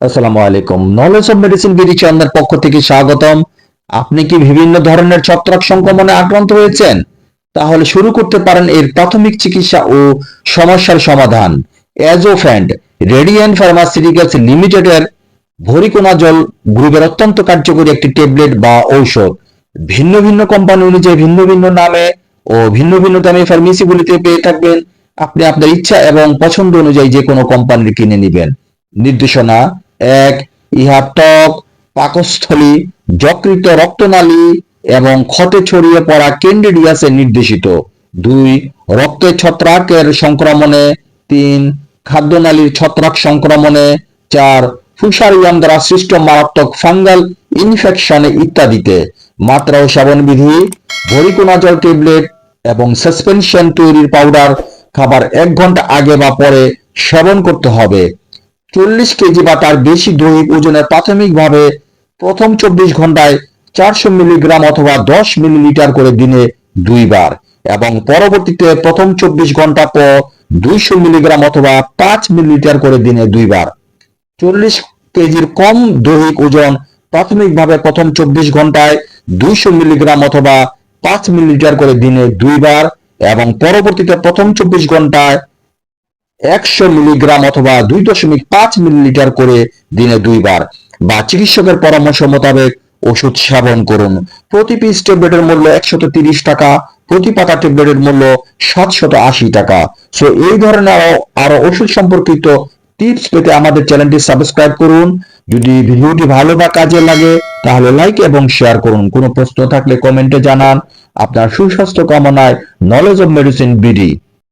আসসালামু আলাইকুম। Knowledge of medicine BD চ্যানেলের পক্ষ থেকে স্বাগতম। আপনি কি বিভিন্ন ধরনের ছত্রাক সংক্রমণে আক্রান্ত হয়েছেন? তাহলে শুরু করতে পারেন এর প্রাথমিক চিকিৎসা ও সমস্যার সমাধান। অ্যাজোফ্যান্ড রেডিয়েন্ট ফার্মাসিউটিক্যালস লিমিটেডের ভোরিকোনাজল গ্রুপের অত্যন্ত কার্যকরী একটি ট্যাবলেট বা ঔষধ। ভিন্ন ভিন্ন কোম্পানি অনুযায়ী ভিন্ন ভিন্ন নামে ও ভিন্ন ভিন্ন দামে ফার্মেসিগুলিতে পেয়ে থাকবেন। আপনি আপনার ইচ্ছা এবং পছন্দ অনুযায়ী যে কোনো কোম্পানির কিনে নেবেন। নির্দেশনা: ১. ইহা ত্বক, পাকস্থলী, যকৃত, রক্তনালী এবং ক্ষতে ছড়িয়ে পড়া ক্যান্ডিডিয়াসে নির্দেশিত। ২. রক্তের ছত্রাকের সংক্রমণে। ৩. খাদ্যনালীর ছত্রাক সংক্রমণে। ৪. ফুসারিয়াম দ্বারা সৃষ্ট মারাত্মক ফাঙ্গাল ইনফেকশনে ইত্যাদিতে। মাত্রা ও সেবনবিধি: ভোরিকোনাজল ট্যাবলেট এবং সাসপেনশন তৈরির পাউডার খাবার ১ ঘন্টা আগে বা পরে সেবন করতে হবে। ৪০ কেজি বা তার বেশি দৈহিক ওজনের প্রাথমিকভাবে প্রথম ২৪ ঘন্টায় ৪০০ মিলিগ্রাম অথবা ১০ মিলিলিটার করে দিনে ২ বার এবং পরবর্তীতে প্রথম ২৪ ঘন্টা পর ২০০ মিলিগ্রাম অথবা ৫ মিলিলিটার করে দিনে ২ বার। ৪০ কেজির কম দৈহিক ওজন প্রাথমিকভাবে প্রথম ২৪ ঘন্টায় ২০০ মিলিগ্রাম অথবা ৫ মিলিলিটার করে দিনে ২ বার এবং পরবর্তীতে প্রথম ২৪ ঘন্টায় ১০০ মিলিগ্রাম অথবা ২.৫ মিলিলিটার করে দিনে ২ বার বা চিকিৎসকের পরামর্শ মোতাবেক ওষুধ সেবন করুন। প্রতি পিস ট্যাবলেটের মূল্য ১৩০ টাকা, প্রতি পাতা ট্যাবলেটের মূল্য ৭৮০ টাকা। সো এই ধরনের আরো ওষুধ সম্পর্কিত টিপস পেতে আমাদের চ্যানেলটি সাবস্ক্রাইব করুন। যদি ভিডিওটি ভালো বা কাজে লাগে তাহলে লাইক এবং শেয়ার করুন। কোনো প্রশ্ন থাকলে কমেন্টে জানান। আপনার সুস্বাস্থ্য কামনায় নলেজ অফ মেডিসিন বিডি।